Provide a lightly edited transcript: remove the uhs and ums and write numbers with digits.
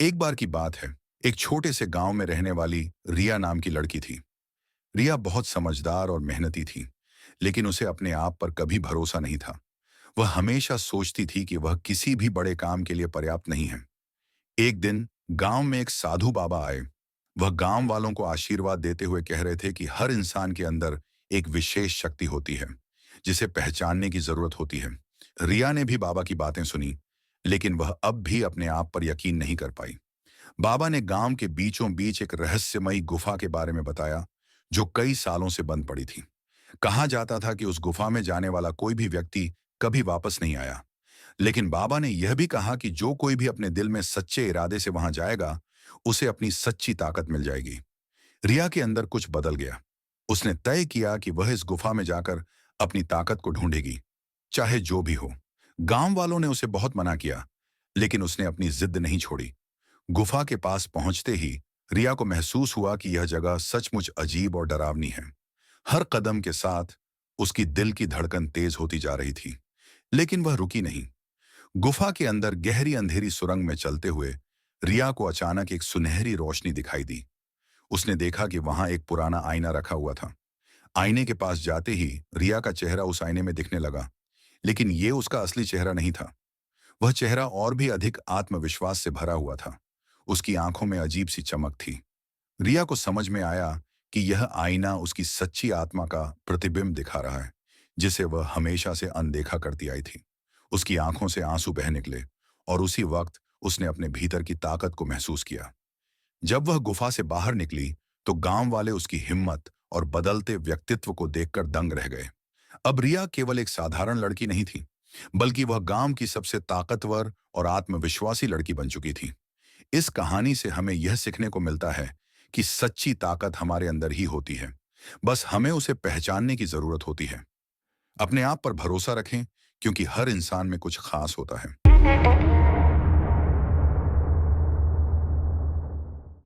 एक बार की बात है। एक छोटे से गांव में रहने वाली रिया नाम की लड़की थी। रिया बहुत समझदार और मेहनती थी, लेकिन उसे अपने आप पर कभी भरोसा नहीं था। वह हमेशा सोचती थी कि वह किसी भी बड़े काम के लिए पर्याप्त नहीं है। एक दिन गांव में एक साधु बाबा आए। वह गांव वालों को आशीर्वाद देते हुए कह रहे थे कि हर इंसान के अंदर एक विशेष शक्ति होती है, जिसे पहचानने की जरूरत होती है। रिया ने भी बाबा की बातें सुनी, लेकिन वह अब भी अपने आप पर यकीन नहीं कर पाई। बाबा ने गांव के बीचों बीच एक रहस्यमयी गुफा के बारे में बताया, जो कई सालों से बंद पड़ी थी। कहा जाता था कि उस गुफा में जाने वाला कोई भी व्यक्ति कभी वापस नहीं आया। लेकिन बाबा ने यह भी कहा कि जो कोई भी अपने दिल में सच्चे इरादे से वहां जाएगा, उसे अपनी सच्ची ताकत मिल जाएगी। रिया के अंदर कुछ बदल गया। उसने तय किया कि वह इस गुफा में जाकर अपनी ताकत को ढूंढेगी, चाहे जो भी हो। गांव वालों ने उसे बहुत मना किया, लेकिन उसने अपनी जिद नहीं छोड़ी। गुफा के पास पहुंचते ही रिया को महसूस हुआ कि यह जगह सचमुच अजीब और डरावनी है। हर कदम के साथ उसकी दिल की धड़कन तेज होती जा रही थी, लेकिन वह रुकी नहीं। गुफा के अंदर गहरी अंधेरी सुरंग में चलते हुए रिया को अचानक एक सुनहरी रोशनी दिखाई दी। उसने देखा कि वहां एक पुराना आईना रखा हुआ था। आईने के पास जाते ही रिया का चेहरा उस आईने में दिखने लगा, लेकिन ये उसका असली चेहरा नहीं था। वह चेहरा और भी अधिक आत्मविश्वास से भरा हुआ था। उसकी आंखों में अजीब सी चमक थी। रिया को समझ में आया कि यह आईना उसकी सच्ची आत्मा का प्रतिबिंब दिखा रहा है, जिसे वह हमेशा से अनदेखा करती आई थी। उसकी आंखों से आंसू बह निकले, और उसी वक्त उसने अपने भीतर की ताकत को महसूस किया। जब वह गुफा से बाहर निकली, तो गांव वाले उसकी हिम्मत और बदलते व्यक्तित्व को देखकर दंग रह गए। अब रिया केवल एक साधारण लड़की नहीं थी, बल्कि वह गांव की सबसे ताकतवर और आत्मविश्वासी लड़की बन चुकी थी। इस कहानी से हमें यह सीखने को मिलता है कि सच्ची ताकत हमारे अंदर ही होती है। बस हमें उसे पहचानने की जरूरत होती है। अपने आप पर भरोसा रखें, क्योंकि हर इंसान में कुछ खास होता है।